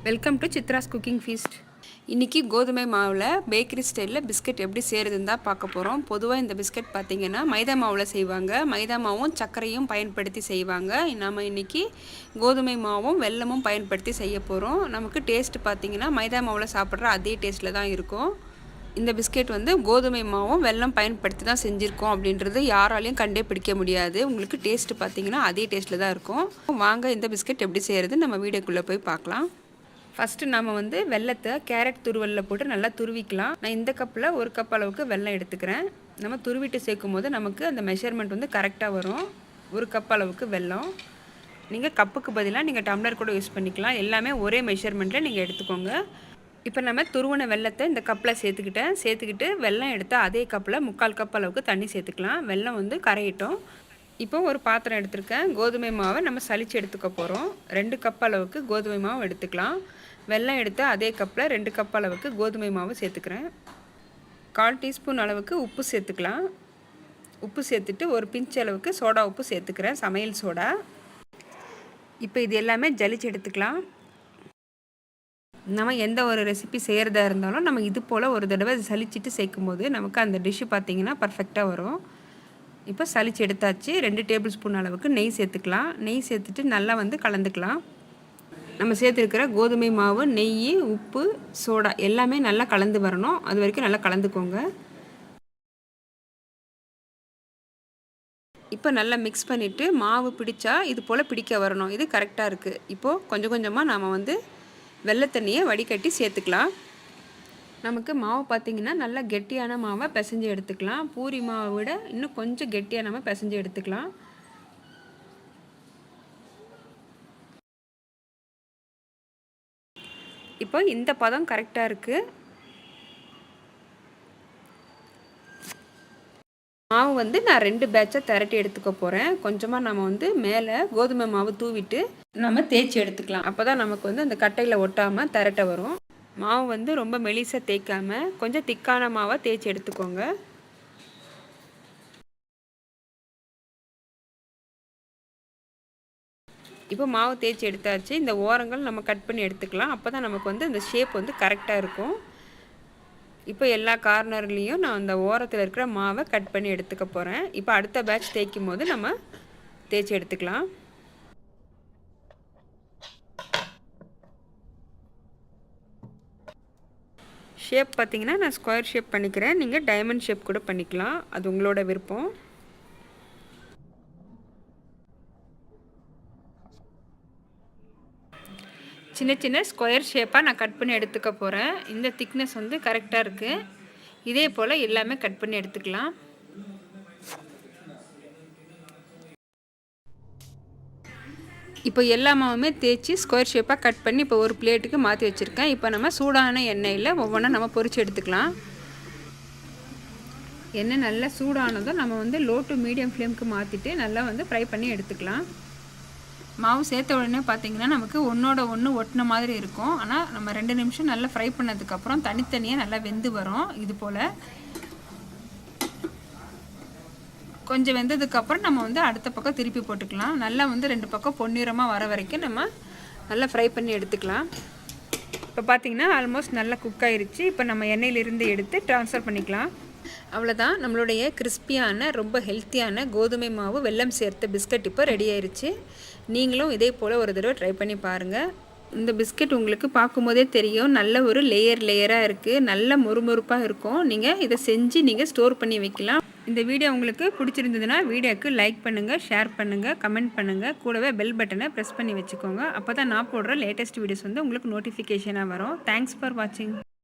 Welcome to Chitra's cooking feast. இன்றைக்கி கோதுமை மாவில் பேக்கரி ஸ்டைலில் பிஸ்கட் எப்படி செய்கிறதுன்னு தான் பார்க்க போகிறோம். பொதுவாக இந்த பிஸ்கட் பார்த்திங்கன்னா மைதா மாவில் செய்வாங்க. மைதா மாவும் சர்க்கரையும் பயன்படுத்தி செய்வாங்க. நம்ம இன்றைக்கி கோதுமை மாவும் வெல்லமும் பயன்படுத்தி செய்ய போகிறோம். நமக்கு டேஸ்ட் பார்த்திங்கன்னா மைதா மாவில் சாப்பிட்ற அதே டேஸ்ட்டில் தான் இருக்கும். இந்த பிஸ்கெட் வந்து கோதுமை மாவும் வெல்லம் பயன்படுத்தி தான் செஞ்சுருக்கோம் அப்படின்றது யாராலையும் கண்டே பிடிக்க முடியாது. உங்களுக்கு டேஸ்ட்டு பார்த்திங்கன்னா அதே டேஸ்ட்டில் தான் இருக்கும். வாங்க இந்த பிஸ்கெட் எப்படி செய்கிறது நம்ம வீடியோக்குள்ளே போய் பார்க்கலாம். ஃபஸ்ட்டு நம்ம வந்து வெல்லத்தை கேரட் துருவலில் போட்டு நல்லா துருவிக்கலாம். நான் இந்த கப்பில் 1 கப் அளவுக்கு வெல்லம் எடுத்துக்கிறேன். நம்ம துருவிட்டு சேர்க்கும் போது நமக்கு அந்த மெஷர்மெண்ட் வந்து கரெக்டாக வரும். 1 கப் அளவுக்கு வெல்லம். நீங்கள் கப்புக்கு பதிலாக நீங்கள் டம்ளர் கூட யூஸ் பண்ணிக்கலாம். எல்லாமே ஒரே மெஷர்மெண்ட்டில் நீங்கள் எடுத்துக்கோங்க. இப்போ நம்ம துருவன வெல்லத்தை இந்த கப்பில் சேர்த்துக்கிட்டு வெல்லம் எடுத்து அதே கப்பில் 3/4 கப் அளவுக்கு தண்ணி சேர்த்துக்கலாம். வெல்லம் வந்து கரையிட்டோம். இப்போ ஒரு பாத்திரம் எடுத்திருக்கேன். கோதுமை மாவை நம்ம சலிச்சு எடுத்துக்க போகிறோம். 2 கப் அளவுக்கு கோதுமை மாவு எடுத்துக்கலாம். வெல்லம் எடுத்து அதே கப்பில் 2 கப் அளவுக்கு கோதுமை மாவு சேர்த்துக்கிறேன். 1/4 டீஸ்பூன் அளவுக்கு உப்பு சேர்த்துக்கலாம். உப்பு சேர்த்துட்டு ஒரு பிஞ்ச் அளவுக்கு சோடா உப்பு சேர்த்துக்கிறேன், சமையல் சோடா. இப்போ இது எல்லாமே ஜலிச்சு எடுத்துக்கலாம். நம்ம எந்த ஒரு ரெசிபி செய்கிறதா இருந்தாலும் நம்ம இது போல் ஒரு தடவை சலிச்சிட்டு சேர்க்கும் போது நமக்கு அந்த டிஷ்ஷு பார்த்திங்கன்னா பர்ஃபெக்டாக வரும். இப்போ சலிச்சு எடுத்தாச்சு. 2 டேபிள் ஸ்பூன் அளவுக்கு நெய் சேர்த்துக்கலாம். நெய் சேர்த்துட்டு நல்லா வந்து கலந்துக்கலாம். நம்ம சேர்த்துருக்கிற கோதுமை மாவு, நெய், உப்பு, சோடா எல்லாமே நல்லா கலந்து வரணும். அது வரைக்கும் நல்லா கலந்துக்கோங்க. இப்போ நல்லா மிக்ஸ் பண்ணிவிட்டு மாவு பிடிச்சா இது போல் பிடிக்க வரணும். இது கரெக்டாக இருக்குது. இப்போது கொஞ்சம் கொஞ்சமாக நாம் வந்து வெள்ளை தண்ணியை வடிகட்டி சேர்த்துக்கலாம். நமக்கு மாவு பார்த்திங்கன்னா நல்லா கெட்டியான மாவை பிசைஞ்சு எடுத்துக்கலாம். பூரி மாவை விட இன்னும் கொஞ்சம் கெட்டியாக நம்ம பிசைஞ்சு எடுத்துக்கலாம். இப்போ இந்த பதம் கரெக்டாக இருக்குது. மாவு வந்து நான் 2 பேட்சாக திரட்டி எடுத்துக்க போகிறேன். கொஞ்சமாக நம்ம வந்து மேலே கோதுமை மாவு தூவிட்டு நம்ம தேய்ச்சி எடுத்துக்கலாம். அப்போ தான் நமக்கு வந்து அந்த கட்டையில் ஒட்டாமல் திரட்ட வரும். மாவு வந்து ரொம்ப மெலிசாக தேய்க்காமல் கொஞ்சம் திக்கான மாவை தேய்ச்சி எடுத்துக்கோங்க. இப்போ மாவு தேய்ச்சி எடுத்தாச்சு. இந்த ஓரங்கள் நம்ம கட் பண்ணி எடுத்துக்கலாம். அப்போ தான் நமக்கு வந்து அந்த ஷேப் வந்து கரெக்டாக இருக்கும். இப்போ எல்லா கார்னர்லேயும் நான் அந்த ஓரத்தில் இருக்கிற மாவை கட் பண்ணி எடுத்துக்க போகிறேன். இப்போ அடுத்த பேட்ச் தேய்க்கும் போது நம்ம தேய்ச்சி எடுத்துக்கலாம். ஷேப் பார்த்திங்கன்னா நான் ஸ்கொயர் ஷேப் பண்ணிக்கிறேன். நீங்கள் டைமண்ட் ஷேப் கூட பண்ணிக்கலாம். அது உங்களோட விருப்பம். சின்ன சின்ன ஸ்கொயர் ஷேப்பாக நான் கட் பண்ணி எடுத்துக்க போகிறேன். இந்த திக்னஸ் வந்து கரெக்டாக இருக்குது. இதே போல் எல்லாமே கட் பண்ணி எடுத்துக்கலாம். இப்போ எல்லா மாவுமே தேய்ச்சி ஸ்கொயர் ஷேப்பாக கட் பண்ணி இப்போ ஒரு பிளேட்டுக்கு மாற்றி வச்சுருக்கேன். இப்போ நம்ம சூடான எண்ணெயில் ஒவ்வொன்றா நம்ம பொரிச்சு எடுத்துக்கலாம். எண்ணெய் நல்லா சூடானதும் நம்ம வந்து லோ டு மீடியம் ஃப்ளேமுக்கு மாற்றிட்டு நல்லா வந்து ஃப்ரை பண்ணி எடுத்துக்கலாம். மாவு சேர்த்த உடனே பார்த்திங்கன்னா நமக்கு ஒன்றோட ஒன்று ஒட்டின மாதிரி இருக்கும். ஆனால் நம்ம 2 நிமிஷம் நல்லா ஃப்ரை பண்ணதுக்கப்புறம் தனித்தனியாக நல்லா வெந்து வரும். இது போல் கொஞ்சம் வெந்ததுக்கப்புறம் நம்ம வந்து அடுத்த பக்கம் திருப்பி போட்டுக்கலாம். நல்லா வந்து 2 பக்கம் பொன்னிறமாக வர வரைக்கும் நம்ம நல்லா ஃப்ரை பண்ணி எடுத்துக்கலாம். இப்போ பார்த்திங்கன்னா ஆல்மோஸ்ட் நல்லா குக் ஆகிருச்சு. இப்போ நம்ம எண்ணெயிலிருந்து எடுத்து ட்ரான்ஸ்ஃபர் பண்ணிக்கலாம். அவ்வளோதான், நம்மளுடைய கிறிஸ்பியான ரொம்ப ஹெல்த்தியான கோதுமை மாவு வெல்லம் சேர்த்த பிஸ்கட் இப்போ ரெடி ஆயிடுச்சு. நீங்களும் இதே போல் ஒரு தடவை ட்ரை பண்ணி பாருங்கள். இந்த பிஸ்கட் உங்களுக்கு பார்க்கும்போதே தெரியும், நல்ல ஒரு லேயராக இருக்குது, நல்ல மொறுமொறுப்பாக இருக்கும். நீங்கள் இதை செஞ்சு நீங்கள் ஸ்டோர் பண்ணி வைக்கலாம். இந்த வீடியோ உங்களுக்கு பிடிச்சிருந்ததுன்னா வீடியோக்கு லைக் பண்ணுங்கள், ஷேர் பண்ணுங்கள், கமெண்ட் பண்ணுங்கள். கூடவே பெல் பட்டனை ப்ரெஸ் பண்ணி வச்சுக்கோங்க. அப்போ தான் நான் போடுற லேட்டஸ்ட் வீடியோஸ் வந்து உங்களுக்கு நோட்டிஃபிகேஷனாக வரும். தேங்க்ஸ் ஃபார் வாட்சிங்.